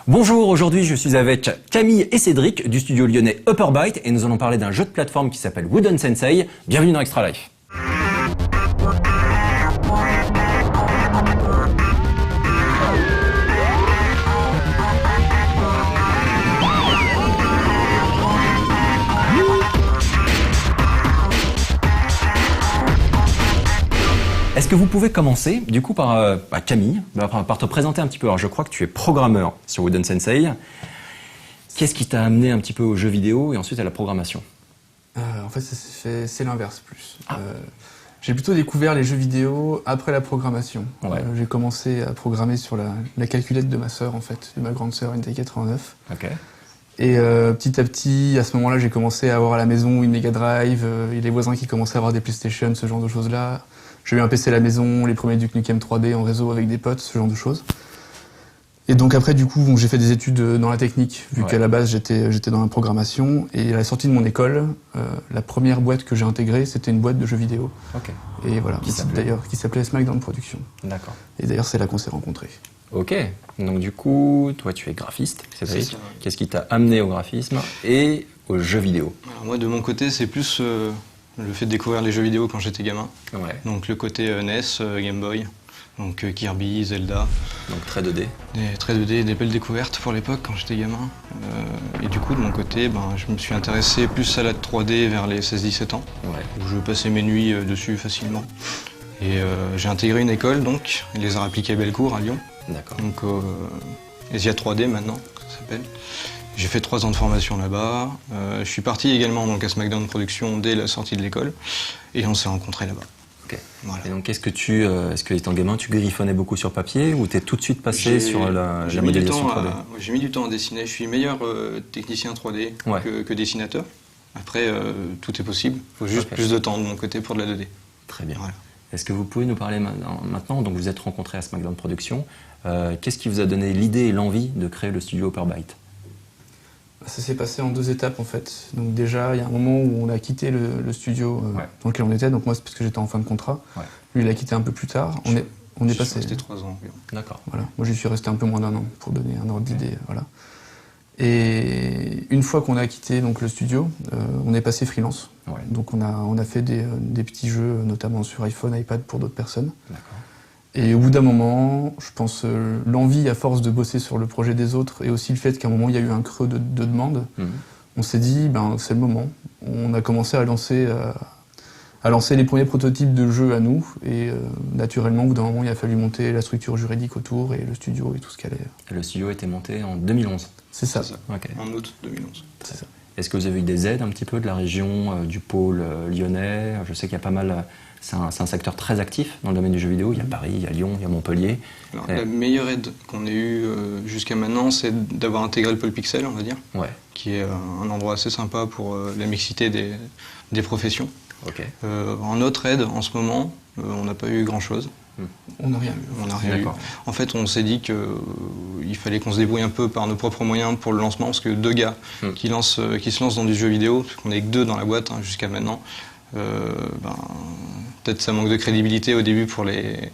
Bonjour, aujourd'hui je suis avec Camille et Cédric du studio lyonnais Upperbyte et nous allons parler d'un jeu de plateforme qui s'appelle Wooden Sensei. Bienvenue dans Extra Life. Est-ce que vous pouvez commencer, du coup, par Camille, par te présenter un petit peu. Alors, je crois que tu es programmeur sur Wooden Sensei. Qu'est-ce qui t'a amené un petit peu aux jeux vidéo et ensuite à la programmation? En fait, c'est l'inverse plus. J'ai plutôt découvert les jeux vidéo après la programmation. Ouais. J'ai commencé à programmer sur la calculette de ma sœur, en fait, de ma grande sœur, une T89. Ok. Et petit à petit, à ce moment-là, j'ai commencé à avoir à la maison une Mega Drive, et les voisins qui commençaient à avoir des PlayStation, ce genre de choses-là. J'ai eu un PC à la maison, les premiers Duke Nukem 3D en réseau avec des potes, ce genre de choses. Et donc après, du coup, bon, j'ai fait des études dans la technique, vu qu'à la base, j'étais dans la programmation. Et à la sortie de mon école, la première boîte que j'ai intégrée, c'était une boîte de jeux vidéo. Ok. Et voilà, qui s'appelait Smackdown Production. D'accord. Et d'ailleurs, c'est là qu'on s'est rencontrés. Ok. Donc du coup, toi tu es graphiste, Cédric. C'est ça, ouais. Qu'est-ce qui t'a amené au graphisme et aux jeux vidéo? Alors moi, de mon côté, c'est plus le fait de découvrir les jeux vidéo quand j'étais gamin. Ouais. Donc le côté NES, Game Boy, donc Kirby, Zelda. Donc très 2D. Des traits 2D, des belles découvertes pour l'époque quand j'étais gamin. Et du coup, de mon côté, je me suis intéressé plus à la 3D vers les 16-17 ans, Ouais. où je passais mes nuits dessus facilement. Et j'ai intégré une école, donc, les arts appliqués à Bellecour, à Lyon. D'accord. Donc ESIA 3D maintenant, ça s'appelle. J'ai fait 3 ans de formation là-bas. Je suis parti également donc, à Smackdown Production dès la sortie de l'école. Et on s'est rencontrés là-bas. Ok. Voilà. Et donc est-ce que étant gamin, tu griffonnais beaucoup sur papier ou t'es tout de suite passé sur la J'ai mis du modélisation temps 3D? j'ai mis du temps à dessiner. Je suis meilleur technicien 3D Ouais. que dessinateur. Après, tout est possible. Il faut juste Ok. plus de temps de mon côté pour de la 2D. Très bien. Voilà. Est-ce que vous pouvez nous parler maintenant, donc vous êtes rencontrés à Smackdown Production, qu'est-ce qui vous a donné l'idée et l'envie de créer le studio Upperbyte? Ça s'est passé en 2 étapes, en fait. Donc déjà, il y a un moment où on a quitté le studio dans lequel on était. Donc moi, c'est parce que j'étais en fin de contrat. Ouais. Lui, il a quitté un peu plus tard. On est Je suis passé... resté 3 ans environ. D'accord. Voilà. Moi, j'y suis resté un peu moins d'1 an, pour donner un ordre d'idée. Voilà. Et une fois qu'on a quitté donc, le studio, on est passé freelance. Ouais. Donc on a fait des petits jeux, notamment sur iPhone, iPad pour d'autres personnes. D'accord. Et au bout d'un moment, je pense l'envie à force de bosser sur le projet des autres et aussi le fait qu'à un moment il y a eu un creux de demande, on s'est dit c'est le moment. On a commencé à lancer les premiers prototypes de jeux à nous et naturellement au bout d'un moment il a fallu monter la structure juridique autour et le studio et tout ce qu'elle est. Et le studio a été monté en 2011. C'est ça. C'est ça. Ok. En août 2011. C'est ça. Est-ce que vous avez eu des aides un petit peu de la région, du pôle lyonnais? Je sais qu'il y a pas mal... C'est un secteur très actif dans le domaine du jeu vidéo. Il y a Paris, il y a Lyon, il y a Montpellier. Alors, la meilleure aide qu'on ait eue jusqu'à maintenant, c'est d'avoir intégré le Pôle Pixel, on va dire, Ouais. qui est un endroit assez sympa pour la mixité des professions. Ok. En notre aide, en ce moment, on n'a pas eu grand-chose. On n'a rien eu. On n'a rien eu. D'accord. En fait, on s'est dit qu'il fallait qu'on se débrouille un peu par nos propres moyens pour le lancement, parce que 2 gars qui se lancent dans du jeu vidéo, parce qu'on n'est que 2 dans la boîte jusqu'à maintenant, peut-être ça manque de crédibilité au début pour les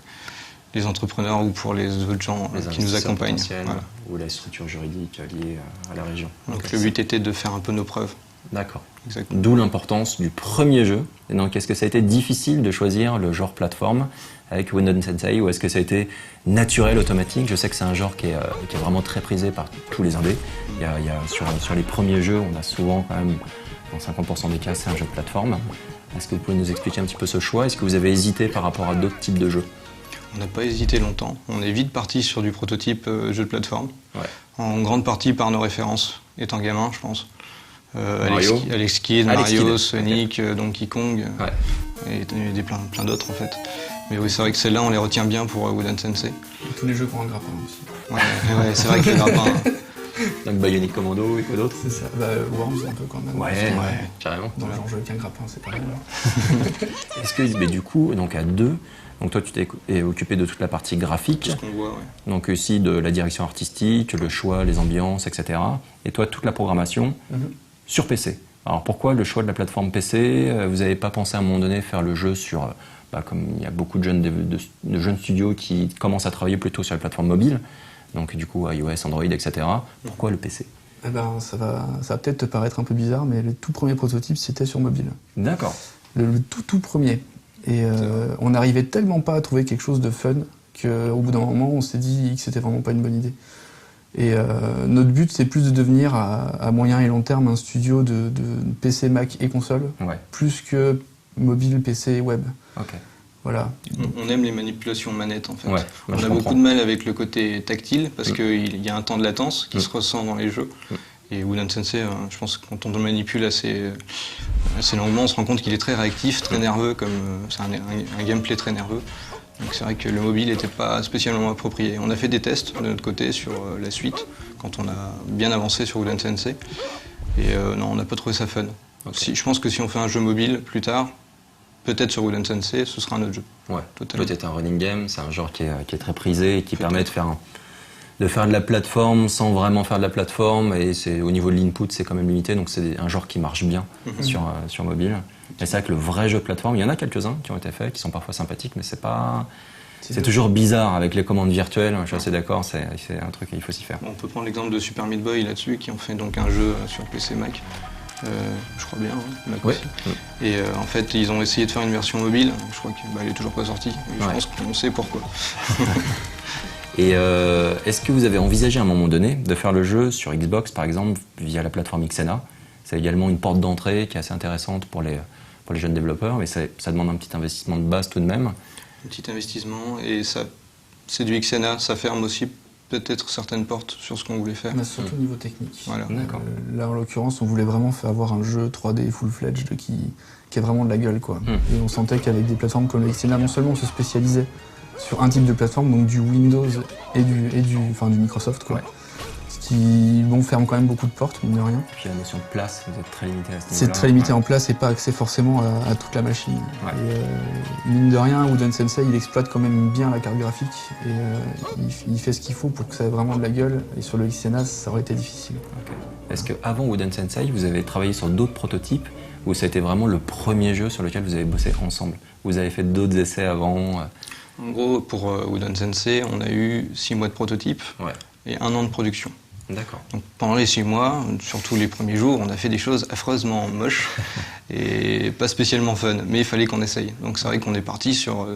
entrepreneurs ou pour les autres gens Les qui nous investisseurs accompagnent. potentiels Voilà. ou la structure juridique liée à la région. Donc Ok. le but était de faire un peu nos preuves. D'accord. Exactement. D'où l'importance du premier jeu. Et donc, est-ce que ça a été difficile de choisir le genre plateforme avec Wooden Sensei ou est-ce que ça a été naturel, automatique? Je sais que c'est un genre qui est vraiment très prisé par tous les indés. Il y a sur les premiers jeux, on a souvent quand même, dans 50% des cas, c'est un jeu de plateforme. Est-ce que vous pouvez nous expliquer un petit peu ce choix? Est-ce que vous avez hésité par rapport à d'autres types de jeux? On n'a pas hésité longtemps. On est vite parti sur du prototype jeu de plateforme. Ouais. En grande partie par nos références, étant gamin, je pense. Mario. Alex Kidd, Alex Mario, Kidd. Sonic, Donkey Kong, Ouais. et plein d'autres en fait. Mais oui, c'est vrai que celles-là, on les retient bien pour Wooden Sensei. Et tous les jeux pour un grappin aussi. Ouais, c'est vrai que les grappins... Donc Bionic Commando et quoi d'autre? C'est ça. Worms un peu quand même. Ouais, carrément. Dans le genre jeu avec un grappin, c'est pareil. Est-ce que, mais du coup, donc à 2, donc toi tu t'es occupé de toute la partie graphique, Tout ce qu'on voit, ouais. donc aussi de la direction artistique, le choix, les ambiances, etc. Et toi toute la programmation sur PC. Alors pourquoi le choix de la plateforme PC? Vous n'avez pas pensé à un moment donné faire le jeu sur, comme il y a beaucoup de jeunes studios qui commencent à travailler plutôt sur les plateformes mobiles, donc du coup iOS, Android, etc. Pourquoi le PC? Eh ben, ça va peut-être te paraître un peu bizarre, mais le tout premier prototype, c'était sur mobile. D'accord. Le tout premier. Et on n'arrivait tellement pas à trouver quelque chose de fun qu'au bout d'un moment, on s'est dit que c'était vraiment pas une bonne idée. Et notre but, c'est plus de devenir à moyen et long terme un studio de PC, Mac et console, plus que mobile, PC et web. Ok. Voilà. On aime les manipulations manettes en fait. Ouais, on a beaucoup de mal avec le côté tactile parce qu'il y a un temps de latence qui se ressent dans les jeux. Et Wooden Sensei, je pense que quand on le manipule assez longuement, on se rend compte qu'il est très réactif, très nerveux, c'est un gameplay très nerveux. Donc c'est vrai que le mobile n'était pas spécialement approprié. On a fait des tests de notre côté sur la suite, quand on a bien avancé sur Wooden Sensei. Et non, on n'a pas trouvé ça fun. Okay. Je pense que si on fait un jeu mobile plus tard, peut-être sur Wooden Sensei, ce sera un autre jeu. Ouais, peut-être un running game, c'est un genre qui est très prisé et qui permet de faire de la plateforme sans vraiment faire de la plateforme, et au niveau de l'input c'est quand même limité, donc c'est un genre qui marche bien sur mobile. Et c'est vrai que le vrai jeu plateforme, il y en a quelques-uns qui ont été faits, qui sont parfois sympathiques, mais c'est toujours bizarre avec les commandes virtuelles, je suis assez d'accord, c'est un truc qu'il faut s'y faire. On peut prendre l'exemple de Super Meat Boy là-dessus, qui ont fait donc un jeu sur PC Mac. Je crois bien, Mac aussi. Et en fait, ils ont essayé de faire une version mobile, je crois qu'elle est toujours pas sortie, je pense qu'on sait pourquoi. Et est-ce que vous avez envisagé à un moment donné de faire le jeu sur Xbox, par exemple, via la plateforme XNA? C'est également une porte d'entrée qui est assez intéressante pour les jeunes développeurs, mais ça demande un petit investissement de base tout de même. Un petit investissement, et c'est du XNA, ça ferme aussi peut-être certaines portes sur ce qu'on voulait faire. Mais surtout au niveau technique. Voilà. Là, en l'occurrence, on voulait vraiment avoir un jeu 3D full-fledged qui a vraiment de la gueule, quoi. Et on sentait qu'avec des plateformes comme XNA, non seulement on se spécialisait sur un type de plateforme, donc du Windows et du Microsoft, quoi. Ce qui ferme quand même beaucoup de portes, mine de rien. Et puis la notion de place, vous êtes très limité à ce niveau-là. C'est très limité en place et pas accès forcément à toute la machine. Et, mine de rien, Wooden Sensei, il exploite quand même bien la carte graphique et il fait ce qu'il faut pour que ça ait vraiment de la gueule. Et sur le XNA, ça aurait été difficile. Okay. Est-ce qu'avant Wooden Sensei, vous avez travaillé sur d'autres prototypes ou ça a été vraiment le premier jeu sur lequel vous avez bossé ensemble? Vous avez fait d'autres essais avant? En gros, pour Wooden Sensei, on a eu 6 mois de prototype et 1 an de production. D'accord. Donc pendant les 6 mois, surtout les premiers jours, on a fait des choses affreusement moches et pas spécialement fun, mais il fallait qu'on essaye. Donc c'est vrai qu'on est parti sur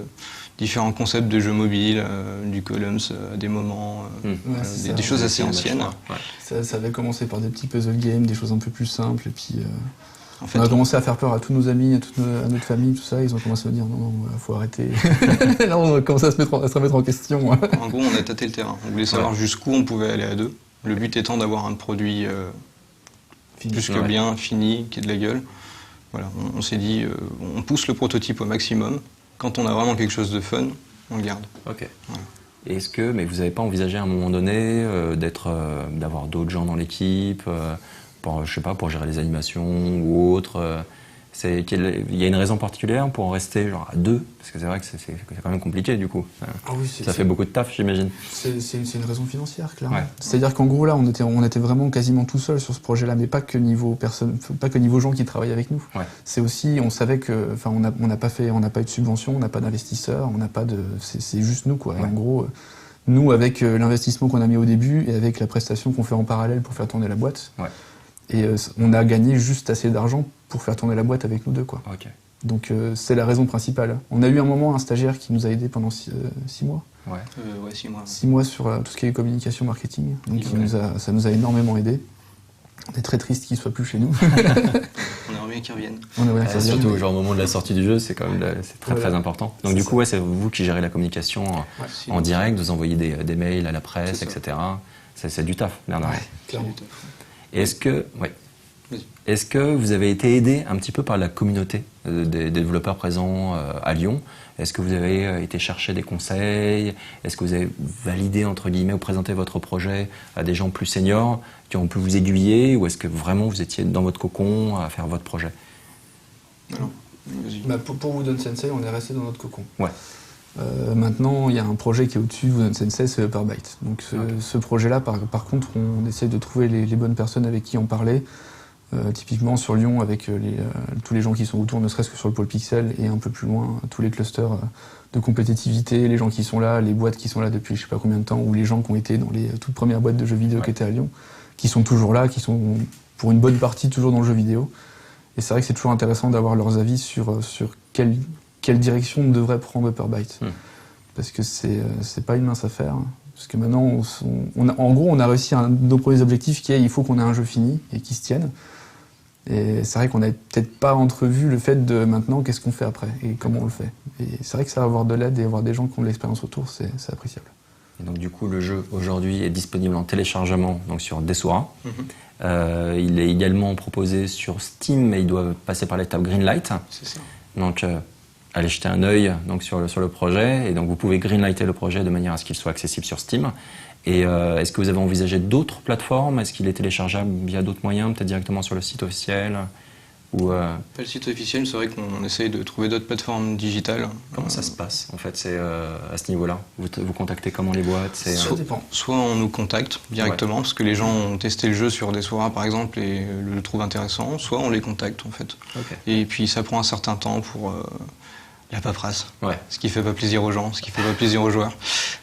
différents concepts de jeux mobiles, du Columns à des moments, des choses assez anciennes. Ça avait commencé par des petits puzzle games, des choses un peu plus simples, et puis en fait, on a commencé à faire peur à tous nos amis, à notre famille, tout ça. Ils ont commencé à me dire non, faut arrêter. Là, on a commencé à se remettre en question. En gros, on a tâté le terrain. On voulait savoir jusqu'où on pouvait aller à deux. Le but étant d'avoir un produit plus que bien, fini, qui ait de la gueule. Voilà, on s'est dit, on pousse le prototype au maximum. Quand on a vraiment quelque chose de fun, on le garde. Ok. Voilà. Mais vous n'avez pas envisagé à un moment donné d'avoir d'autres gens dans l'équipe, pour gérer les animations ou autre il y a une raison particulière pour en rester à deux? Parce que c'est vrai que c'est quand même compliqué du coup. Ça fait beaucoup de taf, j'imagine. C'est une raison financière, clairement. C'est-à-dire qu'en gros, là, on était vraiment quasiment tout seul sur ce projet-là, mais pas que niveau gens qui travaillent avec nous. C'est aussi, on savait que, on n'a pas eu de subvention, on n'a pas d'investisseurs, c'est juste nous, quoi. Et en gros, nous, avec l'investissement qu'on a mis au début et avec la prestation qu'on fait en parallèle pour faire tourner la boîte. Et on a gagné juste assez d'argent pour faire tourner la boîte avec nous deux, quoi. Donc c'est la raison principale. On a eu un moment un stagiaire qui nous a aidé pendant 6 mois. 6 mois. 6 mois sur tout ce qui est communication, marketing. Donc ça nous a énormément aidé. On est très triste qu'il soit plus chez nous. On aimerait bien qu'il revienne. Surtout au moment de la sortie du jeu, c'est quand même très important. Donc du coup, c'est vous qui gérez la communication en direct, vous envoyez des mails à la presse, etc. C'est du taf, Bernard. Clairement. Est-ce que vous avez été aidé un petit peu par la communauté des développeurs présents à Lyon? Est-ce que vous avez été chercher des conseils? Est-ce que vous avez validé, entre guillemets, ou présenté votre projet à des gens plus seniors qui ont pu vous aiguiller? Ou est-ce que vraiment vous étiez dans votre cocon à faire votre projet? Pour Wooden Sensei, on est resté dans notre cocon. Maintenant, il y a un projet qui est au-dessus de Wooden Sensei, c'est Upperbyte. Donc ce projet-là, par contre, on essaie de trouver les bonnes personnes avec qui en parler. Typiquement sur Lyon, avec tous les gens qui sont autour, ne serait-ce que sur le pôle Pixel, et un peu plus loin, tous les clusters de compétitivité, les gens qui sont là, les boîtes qui sont là depuis je sais pas combien de temps, ou les gens qui ont été dans les toutes premières boîtes de jeux vidéo qui étaient à Lyon, qui sont toujours là, qui sont pour une bonne partie toujours dans le jeu vidéo. Et c'est vrai que c'est toujours intéressant d'avoir leurs avis sur quelle direction devrait prendre Upperbyte. Parce que c'est pas une mince affaire. Parce que maintenant, en gros, on a réussi nos premiers objectifs qui est il faut qu'on ait un jeu fini et qui se tienne. Et c'est vrai qu'on n'avait peut-être pas entrevu le fait de maintenant qu'est-ce qu'on fait après et comment on le fait. Et c'est vrai que ça, avoir de l'aide et avoir des gens qui ont de l'expérience autour, c'est appréciable. Et donc du coup, le jeu aujourd'hui est disponible en téléchargement donc sur Desura. Il est également proposé sur Steam, mais il doit passer par l'étape Greenlight. C'est ça. Donc allez jeter un œil donc, sur le projet. Et donc vous pouvez greenlighter le projet de manière à ce qu'il soit accessible sur Steam. Et est-ce que vous avez envisagé d'autres plateformes? Est-ce qu'il est téléchargeable via d'autres moyens, peut-être directement sur le site officiel ou Pas le site officiel, c'est vrai qu'on essaye de trouver d'autres plateformes digitales. Comment ça se passe en fait, c'est à ce niveau-là? Vous contactez comment les boîtes? Ça dépend. Soit on nous contacte directement, parce que les gens ont testé le jeu sur Desura par exemple et le trouvent intéressant, soit on les contacte en fait. Et puis ça prend un certain temps pour la paperasse, ce qui fait pas plaisir aux gens, ce qui fait pas plaisir aux joueurs,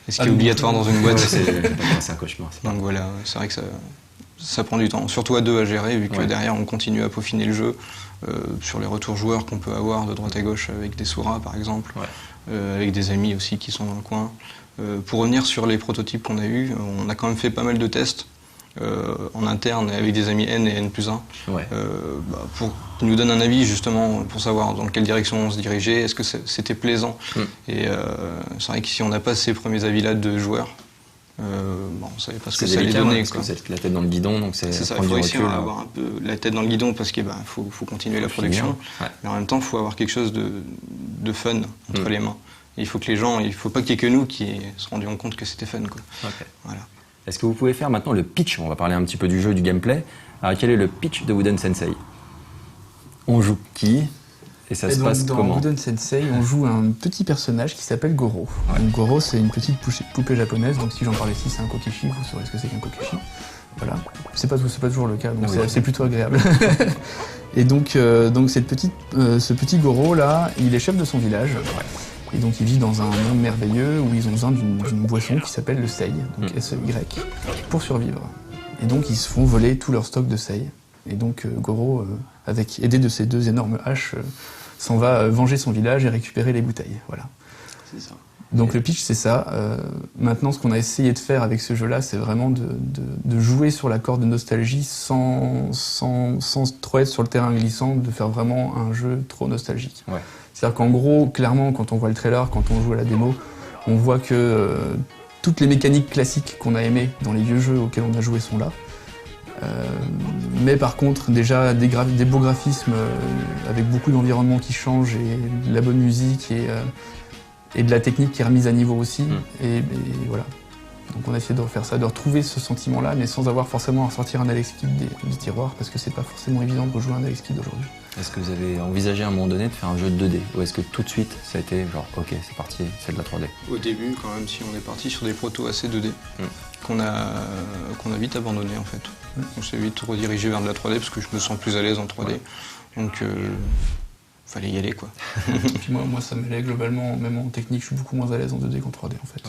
et ce qui est obligatoire dans une boîte. C'est un cauchemar. Donc voilà, c'est vrai que ça prend du temps, surtout à deux à gérer, vu que derrière on continue à peaufiner le jeu sur les retours joueurs qu'on peut avoir de droite à gauche avec des Desura par exemple, avec des amis aussi qui sont dans le coin. Pour revenir sur les prototypes qu'on a eus, on a quand même fait pas mal de tests en interne avec des amis N et N+1 pour qu'ils nous donnent un avis justement pour savoir dans quelle direction on se dirigeait, est-ce que c'était plaisant. Et c'est vrai que si on n'a pas ces premiers avis-là de joueurs, on ne savait pas ce que ça allait donner. Parce que c'est la tête dans le guidon, donc c'est ça, il faut réussir à avoir un peu la tête dans le guidon parce qu'il faut continuer la production, mais en même temps il faut avoir quelque chose de fun entre les mains. Et il faut que les gens, il ne faut pas qu'il y ait que nous qui se rendions compte que c'était fun. Voilà. Est-ce que vous pouvez faire maintenant le pitch? On va parler un petit peu du jeu, du gameplay. Alors, quel est le pitch de Wooden Sensei? On joue qui? Et ça se passe comment? Dans Wooden Sensei, on joue un petit personnage qui s'appelle Goro. Donc, Goro, c'est une petite poupée japonaise, donc si j'en parle ici, c'est un kokeshi, vous saurez ce que c'est qu'un kokeshi. Voilà. C'est pas toujours le cas, donc c'est plutôt agréable. Et donc ce petit Goro là, il est chef de son village. Et donc ils vivent dans un monde merveilleux où ils ont besoin d'une boisson qui s'appelle le sei, donc S-E-Y, pour survivre. Et donc ils se font voler tout leur stock de sei. Et donc Goro, aidé de ses deux énormes haches, s'en va venger son village et récupérer les bouteilles. Voilà. C'est ça. Donc le pitch c'est ça. Maintenant ce qu'on a essayé de faire avec ce jeu-là, c'est vraiment de jouer sur la corde de nostalgie sans trop être sur le terrain glissant, de faire vraiment un jeu trop nostalgique. C'est-à-dire qu'en gros, clairement, quand on voit le trailer, quand on joue à la démo, on voit que toutes les mécaniques classiques qu'on a aimées dans les vieux jeux auxquels on a joué sont là. Mais par contre, déjà des beaux graphismes avec beaucoup d'environnements qui changent et de la bonne musique et de la technique qui est remise à niveau aussi. Et voilà. Donc on a essayé de refaire ça, de retrouver ce sentiment-là, mais sans avoir forcément à ressortir un Alex Kidd du tiroir, parce que c'est pas forcément évident de rejouer un Alex Kidd aujourd'hui. Est-ce que vous avez envisagé à un moment donné de faire un jeu de 2D? Ou est-ce que tout de suite ça a été genre ok, c'est parti, c'est de la 3D? Au début, quand même, si on est parti sur des protos assez 2D, qu'on a vite abandonné en fait. On s'est vite redirigé vers de la 3D parce que je me sens plus à l'aise en 3D. Donc fallait y aller quoi. Puis moi ça m'allait globalement, même en technique, je suis beaucoup moins à l'aise en 2D qu'en 3D en fait.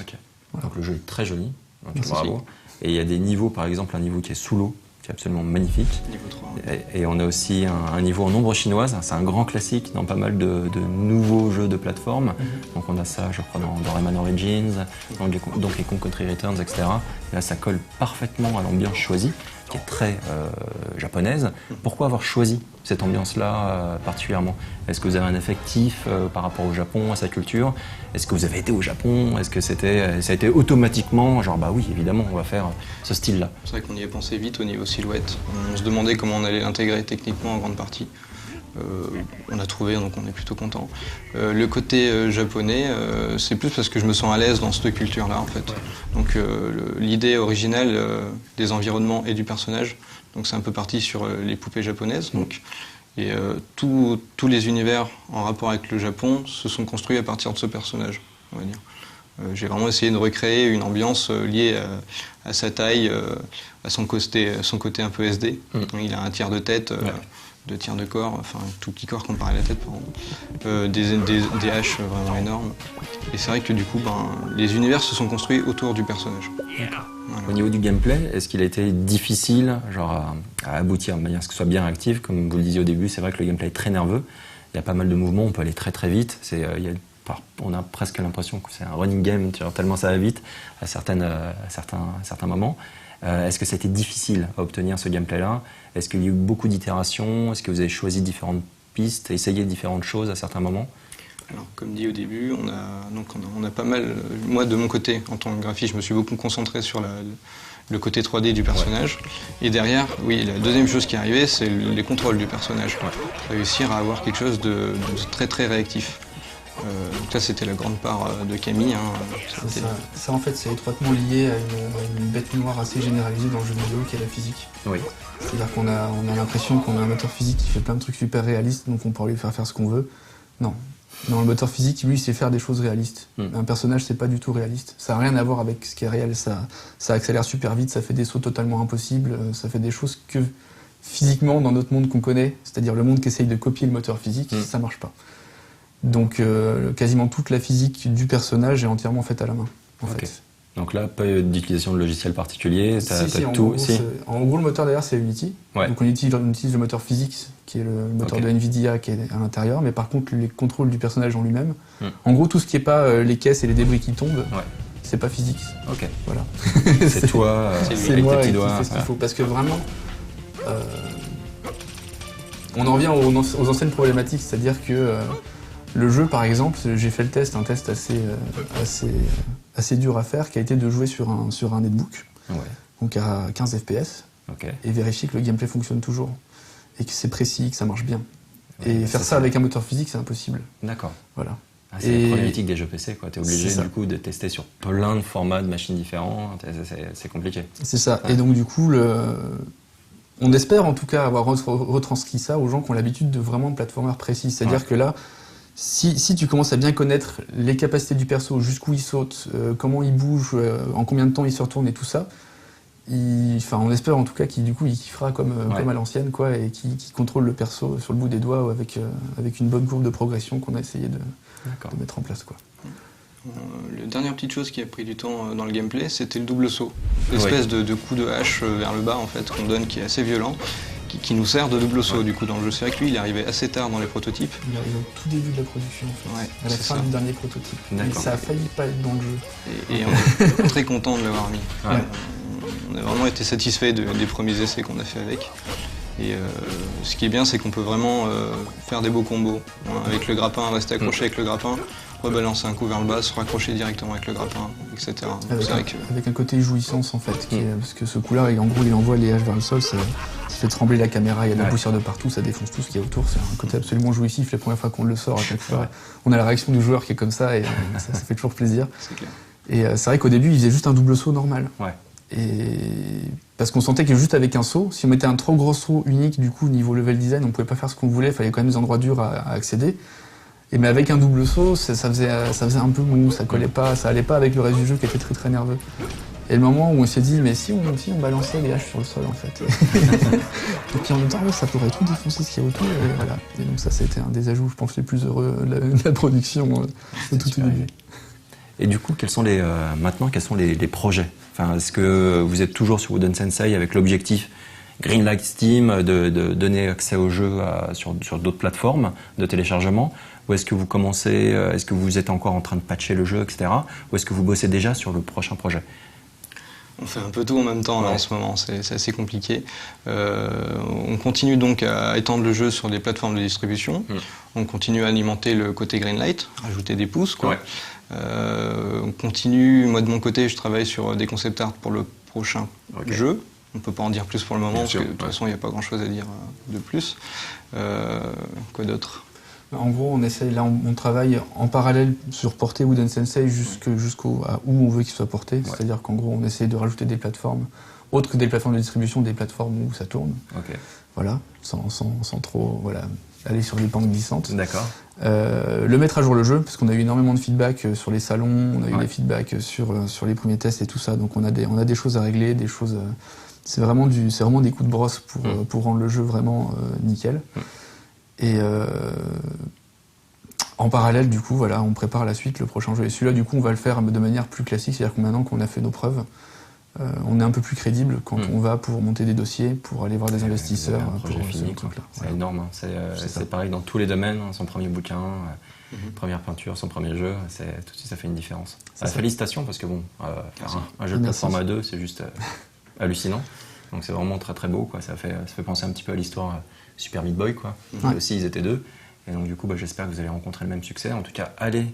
Voilà. Donc le jeu est très joli, donc bravo. Et il y a des niveaux, par exemple un niveau qui est sous l'eau, qui est absolument magnifique. Niveau 3. Et on a aussi un niveau en ombre chinoise, c'est un grand classique dans pas mal de nouveaux jeux de plateforme. Donc on a ça, je crois, dans Rayman Origins, dans Donkey Kong Country Returns, etc. Et là ça colle parfaitement à l'ambiance choisie, qui est très japonaise. Pourquoi avoir choisi cette ambiance-là particulièrement? Est-ce que vous avez un affectif par rapport au Japon, à sa culture? Est-ce que vous avez été au Japon? Est-ce que ça a été automatiquement, genre bah oui, évidemment, on va faire ce style-là? C'est vrai qu'on y est pensé vite au niveau silhouette. On se demandait comment on allait l'intégrer techniquement en grande partie. On a trouvé, donc on est plutôt content. Le côté japonais, c'est plus parce que je me sens à l'aise dans cette culture-là en fait. Donc l'idée originale des environnements et du personnage, donc c'est un peu parti sur les poupées japonaises. Donc, et tous les univers en rapport avec le Japon se sont construits à partir de ce personnage, on va dire. J'ai vraiment essayé de recréer une ambiance liée à sa taille, à son côté un peu SD. Il a un tiers de tête, 2 tiers de corps, enfin un tout petit corps comparé à la tête, des haches vraiment énormes. Et c'est vrai que du coup, les univers se sont construits autour du personnage. Voilà. Au niveau du gameplay, est-ce qu'il a été difficile à aboutir de manière à ce que ce soit bien réactif? Comme vous le disiez au début, c'est vrai que le gameplay est très nerveux. Il y a pas mal de mouvements, on peut aller très très vite. On a presque l'impression que c'est un running game, tellement ça va vite à certains moments. Est-ce que ça a été difficile à obtenir ce gameplay-là? Est-ce qu'il y a eu beaucoup d'itérations? Est-ce que vous avez choisi différentes pistes, essayé différentes choses à certains moments? Alors, comme dit au début, on a pas mal... Moi, de mon côté, en tant que graphiste, je me suis beaucoup concentré sur le côté 3D du personnage. Et derrière, oui, la deuxième chose qui est arrivée, c'est les contrôles du personnage. Réussir à avoir quelque chose de très très réactif. Donc ça, c'était la grande part de Camille. Ça, en fait, c'est étroitement lié à une bête noire assez généralisée dans le jeu vidéo qui est la physique. Oui. C'est-à-dire qu'on a l'impression qu'on a un moteur physique qui fait plein de trucs super réalistes, donc on peut lui faire ce qu'on veut. Non. Dans le moteur physique, lui, il sait faire des choses réalistes. Un personnage, c'est pas du tout réaliste. Ça n'a rien à voir avec ce qui est réel. Ça accélère super vite, ça fait des sauts totalement impossibles, ça fait des choses que physiquement, dans notre monde qu'on connaît, c'est-à-dire le monde qui essaye de copier le moteur physique, ça marche pas. Donc quasiment toute la physique du personnage est entièrement faite à la main, en fait. Donc là, pas d'utilisation de logiciel particulier, en gros, le moteur derrière, c'est Unity. Ouais. Donc on utilise le moteur Physics, qui est le moteur de NVIDIA qui est à l'intérieur, mais par contre, les contrôles du personnage en lui-même, en gros, tout ce qui n'est pas les caisses et les débris qui tombent, c'est pas Physics. Ok. Voilà. C'est toi, c'est moi qui fais ce qu'il faut. Parce que vraiment, on en revient aux anciennes problématiques, c'est-à-dire que le jeu, par exemple, j'ai fait un test assez dur à faire, qui a été de jouer sur un netbook, donc à 15 FPS, et vérifier que le gameplay fonctionne toujours, et que c'est précis, que ça marche bien. Et faire ça avec un moteur physique, c'est impossible. D'accord. Voilà. C'est la problématique des jeux PC, quoi. T'es obligé du coup de tester sur plein de formats de machines différents, c'est compliqué. C'est ça. Et donc du coup, on espère en tout cas avoir retranscrit ça aux gens qui ont l'habitude de vraiment de platformers précis. C'est-à-dire que là, si tu commences à bien connaître les capacités du perso, jusqu'où il saute, comment il bouge, en combien de temps il se retourne et tout ça, on espère en tout cas qu'il fera comme à l'ancienne, quoi, et qu'il contrôle le perso sur le bout des doigts avec une bonne courbe de progression qu'on a essayé de mettre en place, quoi. La dernière petite chose qui a pris du temps dans le gameplay, c'était le double saut. L'espèce de coup de hache vers le bas en fait qu'on donne, qui est assez violent, qui nous sert de double saut du coup dans le jeu. C'est vrai que lui, il est arrivé assez tard dans les prototypes. Il arrive au tout début de la production, en fait. À la fin du dernier prototype. Mais ça a failli pas être dans le jeu. Et on est très content de l'avoir mis. On a vraiment été satisfait des premiers essais qu'on a fait avec. Et ce qui est bien, c'est qu'on peut vraiment faire des beaux combos. Avec le grappin, rester accroché avec le grappin, rebalancer un coup vers le bas, se raccrocher directement avec le grappin, etc. Avec un côté jouissance en fait, parce que ce coup-là, en gros, il envoie les haches vers le sol, ça fait trembler la caméra, il y a de la poussière de partout, ça défonce tout ce qu'il y a autour. C'est un côté absolument jouissif. La première fois qu'on le sort, à chaque fois, on a la réaction du joueur qui est comme ça, et ça fait toujours plaisir. C'est clair. Et c'est vrai qu'au début, il faisait juste un double saut normal. Et parce qu'on sentait que juste avec un saut, si on mettait un trop gros saut unique, du coup, niveau level design, on pouvait pas faire ce qu'on voulait, il fallait quand même des endroits durs à accéder. Mais avec un double saut, ça faisait un peu mou, ça collait pas, ça allait pas avec le reste du jeu qui était très très nerveux. Et le moment où on s'est dit, mais si on balançait les haches sur le sol en fait. Et puis en même temps, ça pourrait tout défoncer ce qu'il y a autour. Et voilà. Et donc ça, c'était un des ajouts, je pense, les plus heureux de la production de tout au début. Et du coup, quels sont les projets? Est-ce que vous êtes toujours sur Wooden Sensei avec l'objectif Greenlight Steam de donner accès au jeu sur d'autres plateformes de téléchargement? Ou est-ce que vous commencez, est-ce que vous êtes encore en train de patcher le jeu, etc. Ou est-ce que vous bossez déjà sur le prochain projet? On fait un peu tout en même temps là, en ce moment, c'est assez compliqué. On continue donc à étendre le jeu sur des plateformes de distribution. On continue à alimenter le côté Greenlight, rajouter des pouces, quoi. On continue, moi de mon côté, je travaille sur des concept art pour le prochain jeu. On ne peut pas en dire plus pour le moment, parce que de toute façon, il n'y a pas grand-chose à dire de plus. Quoi d'autre? En gros, on travaille en parallèle sur porter Wooden Sensei jusqu'où on veut qu'il soit porté. C'est-à-dire qu'en gros, on essaie de rajouter des plateformes, autres que des plateformes de distribution, des plateformes où ça tourne. Voilà, sans trop aller sur des pentes glissantes. D'accord. Le mettre à jour le jeu, parce qu'on a eu énormément de feedback sur les salons, on a eu des feedbacks sur les premiers tests et tout ça, donc on a des choses à régler, des choses... c'est vraiment des coups de brosse pour rendre le jeu vraiment nickel. Et en parallèle, du coup, voilà, on prépare la suite, le prochain jeu. Et celui-là, du coup, on va le faire de manière plus classique, c'est-à-dire que maintenant qu'on a fait nos preuves, on est un peu plus crédible quand on va pour monter des dossiers, pour aller voir des investisseurs. Un projet fini, c'est énorme. Hein. C'est pareil dans tous les domaines. Hein. Son premier bouquin, première peinture, son premier jeu, tout de suite ça fait une différence. Félicitations parce que bon, faire un jeu de plateforme à 2, c'est juste hallucinant. Donc c'est vraiment très très beau. Quoi. Ça fait penser un petit peu à l'histoire Super Meat Boy. Quoi. Et aussi ils étaient 2. Et donc du coup, j'espère que vous allez rencontrer le même succès. En tout cas, allez,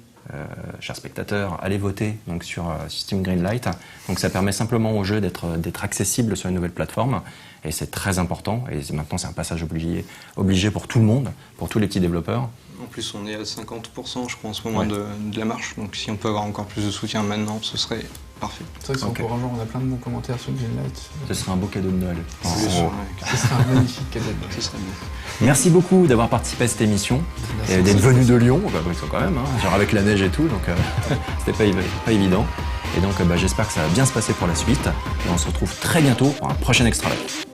chers spectateurs, allez voter donc, sur Steam Greenlight. Donc ça permet simplement au jeu d'être accessible sur une nouvelle plateforme. Et c'est très important. Et maintenant, c'est un passage obligé pour tout le monde, pour tous les petits développeurs. En plus, on est à 50%, je crois, en ce moment de la marche. Donc si on peut avoir encore plus de soutien maintenant, ce serait parfait. C'est vrai que c'est encourageant, on a plein de bons commentaires sur Greenlight. Ce serait un beau cadeau de Noël. Ce serait un magnifique cadeau de Noël. Ce serait beau. Merci beaucoup d'avoir participé à cette émission et d'être venu de Lyon, quand même, hein, genre avec la neige et tout, donc c'était pas évident. Et donc j'espère que ça va bien se passer pour la suite et on se retrouve très bientôt pour un prochain Extra Life.